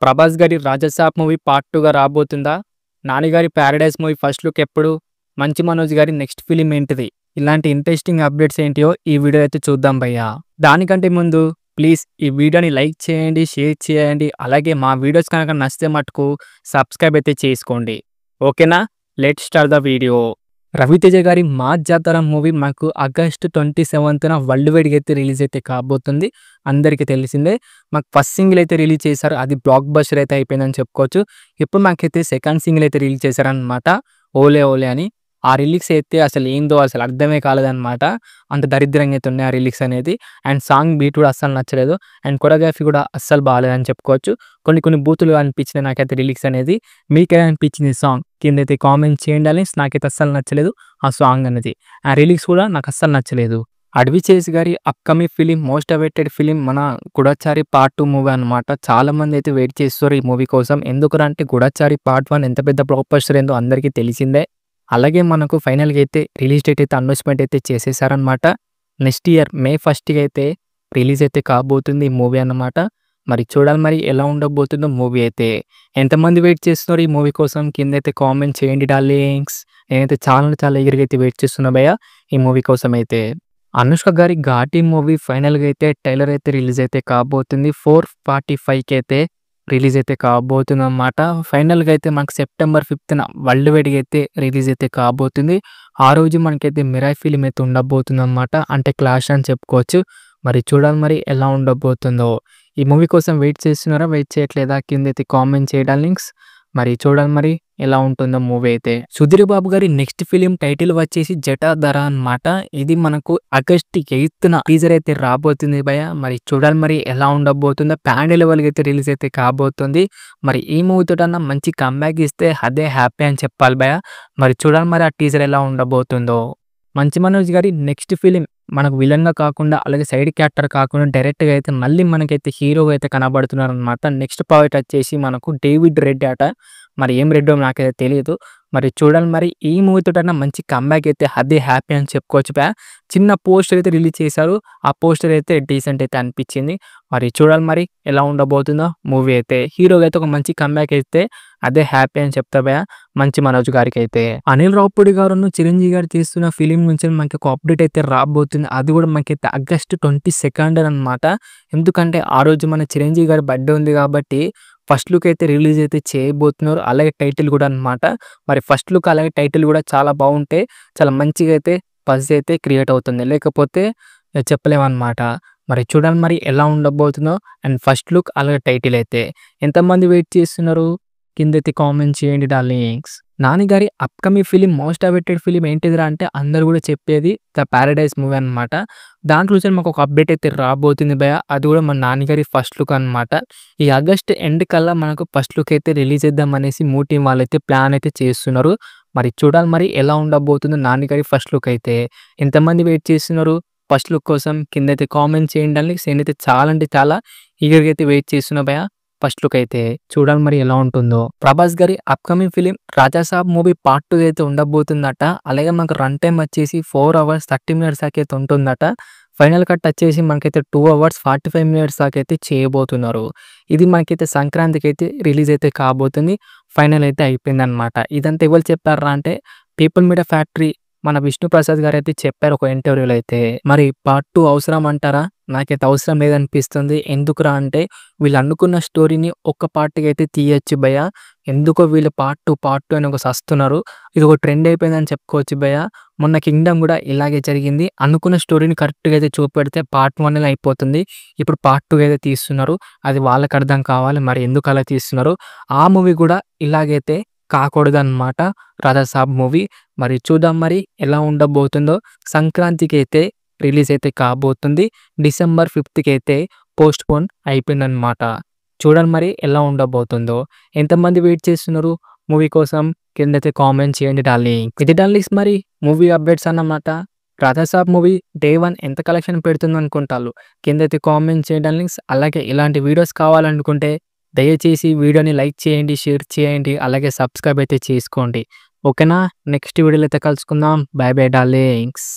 ప్రభాస్ గారి 'Raja Saab' movie part 2గా రాబోతుందా? Nani గారి 'paradise' movie first look ఎప్పుడు? మంచు మనోజ్ గారి నెక్స్ట్ ఫిల్మ్ ఏంటిది? ఇలాంటి ఇంట్రెస్టింగ్ అప్డేట్స్ ఏంటియో ఈ వీడియో అయితే చూద్దాం భయ్యా. దానికంటే ముందు ప్లీజ్ ఈ వీడియోని లైక్ చేయండి, షేర్ చేయండి. అలాగే మా వీడియోస్ కనుక నచ్చితే మటుకు సబ్స్క్రైబ్ అయితే చేసుకోండి. ఓకేనా? Let's start the video. Ravi Teja గారి 'మా జాతర' మూవీ మాకు ఆగస్టు 27న వరల్డ్ వైడ్‌గా అయితే రిలీజ్ అయితే కాబోతుంది. అందరికీ తెలిసిందే. మాకు ఫస్ట్ సింగిల్ అయితే రిలీజ్ చేశారు. అది బ్లాక్ బస్టర్ అయితే అయిపోయిందని చెప్పుకోవచ్చు. ఇప్పుడు మాకైతే సెకండ్ సింగిల్ అయితే రిలీజ్ చేశారనమాట. 'ఓలే ఓలే' అని. ఆ రిలీక్స్ అయితే అసలు ఏందో అసలు అర్థమే కాలేదనమాట. అంత దరిద్రంగా అయితే ఉన్నాయి ఆ రిలీక్స్ అనేది. అండ్ సాంగ్ బీట్ కూడా అస్సలు నచ్చలేదు. అండ్ కొరియోగ్రఫీ కూడా అస్సలు బాలేదని చెప్పుకోవచ్చు. కొన్ని బూతులు అనిపించినాయి నాకైతే రిలీక్స్ అనేది. మీకేలా అనిపించింది ఈ సాంగ్? కిందైతే కామెంట్ చేయండి గాయ్స్. నాకైతే అస్సలు నచ్చలేదు ఆ సాంగ్ అనేది. ఆ రిలీక్స్ కూడా నాకు అస్సలు నచ్చలేదు. అడవి చేసి గారి upcoming film, most awaited film మన 'గూఢచారి పార్ట్ 2' మూవీ అనమాట. చాలా మంది అయితే వెయిట్ చేస్తున్నారు ఈ మూవీ కోసం. ఎందుకురా అంటే 'గూఢచారి పార్ట్ 1' ఎంత పెద్ద బ్లాక్ బస్టర్ ఏందో అందరికీ తెలిసిందే. అలాగే మనకు ఫైనల్‌గా అయితే రిలీజ్ డేట్ అయితే అనౌన్స్‌మెంట్ అయితే చేసేసారనమాట. నెక్స్ట్ ఇయర్ మే 1కి అయితే రిలీజ్ అయితే కాబోతుంది ఈ మూవీ అన్నమాట. మరి చూడాలి మరి ఎలా ఉండబోతుందో మూవీ అయితే. ఎంతమంది వెయిట్ చేస్తున్నారు ఈ మూవీ కోసం? కిందైతే కామెంట్ చేయండి డార్లింగ్స్. నేనైతే చాలా ఈగర్‌గా అయితే వెయిట్ చేస్తున్నా భయ్యా ఈ మూవీ కోసం అయితే. అనుష్క గారి 'ఘాటి' మూవీ ఫైనల్‌గా అయితే ట్రైలర్ అయితే రిలీజ్ అయితే కాబోతుంది. 4:45కి అయితే రిలీజ్ అయితే కాబోతుందన్నమాట. ఫైనల్‌గా అయితే మనకు సెప్టెంబర్ 5న వరల్డ్ వైడ్‌గా అయితే రిలీజ్ అయితే కాబోతుంది. ఆ రోజు మనకైతే 'మిరాయ్' ఫిల్మ్ అయితే ఉండబోతుందన్నమాట. అంటే క్లాష్ అని చెప్పుకోవచ్చు. మరి చూడాలి మరి ఎలా ఉండబోతుందో. ఈ మూవీ కోసం వెయిట్ చేస్తున్నారా? వెయిట్ చేయట్లేదా? కిందైతే కామెంట్ చేయండి డార్లింగ్స్. మరి చూడాలి మరి ఎలా ఉంటుందో మూవీ అయితే. సుధీర్ బాబు గారి నెక్స్ట్ ఫిలిం టైటిల్ వచ్చేసి 'జటాధర' అన్నమాట. ఇది మనకు ఆగస్ట్ 8న టీజర్ అయితే రాబోతుంది భయ్యా. మరి చూడాలి మరి ఎలా ఉండబోతుందో. పాన్ లెవెల్‌గా అయితే రిలీజ్ అయితే కాబోతుంది. మరి ఈ మూవీ తోటన్నా మంచి కమ్‌బ్యాక్ ఇస్తే అదే హ్యాపీ అని చెప్పాలి భయ్యా. మరి చూడాలి మరి ఆ టీజర్ ఎలా ఉండబోతుందో. మంచు మనోజ్ గారి నెక్స్ట్ ఫిలిం మనకు విలన్‌గా కాకుండా అలాగే సైడ్ క్యారెక్టర్ కాకుండా డైరెక్ట్‌గా అయితే మళ్ళీ మనకైతే హీరోగా అయితే కనబడుతున్నారనమాట. నెక్స్ట్ ప్రాజెక్ట్ వచ్చేసి మనకు డేవిడ్ రెడ్ అట. మరి ఏం రెడ్డో నాకైతే తెలీదు. మరి చూడాలి మరి ఈ మూవీ తోటన్నా మంచి కమ్‌బ్యాక్ అయితే అదే హ్యాపీ అని చెప్పుకోవచ్చు భయ్యా. చిన్న పోస్టర్ అయితే రిలీజ్ చేశారు. ఆ పోస్టర్ అయితే డీసెంట్ అయితే అనిపించింది. మరి చూడాలి మరి ఎలా ఉండబోతుందో మూవీ అయితే. హీరోగా అయితే ఒక మంచి కమ్‌బ్యాక్ అయితే అదే హ్యాపీ అని చెప్తా భయ్యా మంచు మనోజ్ గారికైతే. అనిల్ రావిపూడి గారును చిరంజీవి గారు తీస్తున్న ఫిలిం నుంచి మనకి ఒక అప్డేట్ అయితే రాబోతుంది. అది కూడా మనకైతే ఆగస్ట్ 22 అనమాట. ఎందుకంటే ఆ రోజు మన చిరంజీవి గారి బర్త్‌డే ఉంది కాబట్టి ఫస్ట్ లుక్ అయితే రిలీజ్ అయితే చేయబోతున్నారు. అలాగే టైటిల్ కూడా అనమాట. మరి ఫస్ట్ లుక్ అలాగే టైటిల్ కూడా చాలా బాగుంటే చాలా మంచిగా అయితే బజ్ అయితే క్రియేట్ అవుతుంది. లేకపోతే చెప్పలేమన్నమాట. మరి చూడాలి మరి ఎలా ఉండబోతుందో. అండ్ ఫస్ట్ లుక్ అలాగే టైటిల్ అయితే. ఎంతమంది వెయిట్ చేస్తున్నారు? కిందైతే కామెంట్ చేయండి డార్లింగ్స్. నాని గారి upcoming film, most awaited film ఏంటిదిరా అంటే అందరూ కూడా చెప్పేది 'ద పారడైజ్' మూవీ అనమాట. దాంట్లో నుంచి మాకు ఒక అప్డేట్ అయితే రాబోతుంది భయ్యా. అది కూడా మన నాని గారి ఫస్ట్ లుక్ అనమాట. ఈ ఆగస్ట్ ఎండ్ కల్లా మనకు ఫస్ట్ లుక్ అయితే రిలీజ్ చేద్దాం అనేసి మూవీ టీమ్ వాళ్ళైతే ప్లాన్ అయితే చేస్తున్నారు. మరి చూడాలి మరి ఎలా ఉండబోతుందో నాని గారి ఫస్ట్ లుక్ అయితే. ఎంతమంది వెయిట్ చేస్తున్నారు ఫస్ట్ లుక్ కోసం? కిందైతే కామెంట్ చేయండి డార్లింగ్స్. నేనైతే చాలా అంటే చాలా ఈగర్‌గా అయితే వెయిట్ చేస్తున్నా భయ్యా ఫస్ట్ లుక్ అయితే. చూడాలి మరి ఎలా ఉంటుందో. ప్రభాస్ గారి upcoming film 'Raja Saab' movie part 2 అయితే ఉండబోతుందట. అలాగే మనకు రన్ టైమ్ వచ్చేసి 4 అవర్స్ 30 మినిట్స్ దాకా అయితే ఉంటుందట. ఫైనల్ కట్ వచ్చేసి మనకైతే 2 అవర్స్ 45 మినిట్స్ దాకా అయితే చేయబోతున్నారు. ఇది మనకైతే సంక్రాంతికి అయితే రిలీజ్ అయితే కాబోతుంది. ఫైనల్ అయితే అయిపోయిందనమాట. ఇదంతా ఎవరు చెప్పార్రా అంటే పీపుల్ మీడియా ఫ్యాక్టరీ మన విష్ణుప్రసాద్ గారైతే చెప్పారు ఒక ఇంటర్వ్యూలో అయితే. మరి పార్ట్ 2 అవసరం అంటారా? నాకైతే అవసరం లేదనిపిస్తుంది. ఎందుకురా అంటే వీళ్ళు అనుకున్న స్టోరీని ఒక్క పార్ట్‌గా అయితే తీయొచ్చు భయ్యా. ఎందుకో వీళ్ళు పార్ట్ 2 అని ఒక సస్తున్నారు. ఇది ఒక ట్రెండ్ అయిపోయిందని చెప్పుకోవచ్చు భయ్యా. మొన్న 'కింగ్డమ్' కూడా ఇలాగే జరిగింది. అనుకున్న స్టోరీని కరెక్ట్‌గా అయితే చూపెడితే పార్ట్ 1 అయిపోతుంది. ఇప్పుడు పార్ట్ 2 అయితే తీస్తున్నారు. అది వాళ్ళకి అర్థం కావాలి. మరి ఎందుకు అలా తీస్తున్నారు? ఆ మూవీ కూడా ఇలాగైతే కాకూడదన్నమాట 'రాజాసాబ్' మూవీ. మరి చూద్దాం మరి ఎలా ఉండబోతుందో. సంక్రాంతికి అయితే రిలీజ్ అయితే కాబోతుంది. డిసెంబర్ 5కి అయితే పోస్ట్‌పోన్ అయిపోయిందన్నమాట. చూడాలి మరి ఎలా ఉండబోతుందో. ఎంతమంది వెయిట్ చేస్తున్నారు మూవీ కోసం? కిందైతే కామెంట్ చేయండి డార్లింగ్. ఇది డార్లింగ్స్ మరి మూవీ అప్డేట్స్ అన్నమాట. 'రాజాసాబ్' మూవీ డే 1 ఎంత కలెక్షన్ పెడుతుందనుకుంటారు? కిందైతే కామెంట్ చేయండి డార్లింగ్స్. అలాగే ఇలాంటి వీడియోస్ కావాలనుకుంటే దయచేసి వీడియోని లైక్ చేయండి, షేర్ చేయండి. అలాగే సబ్స్క్రైబ్ అయితే చేసుకోండి. ఓకేనా? నెక్స్ట్ వీడియోలో అయితే కలుసుకుందాం. By by darlings.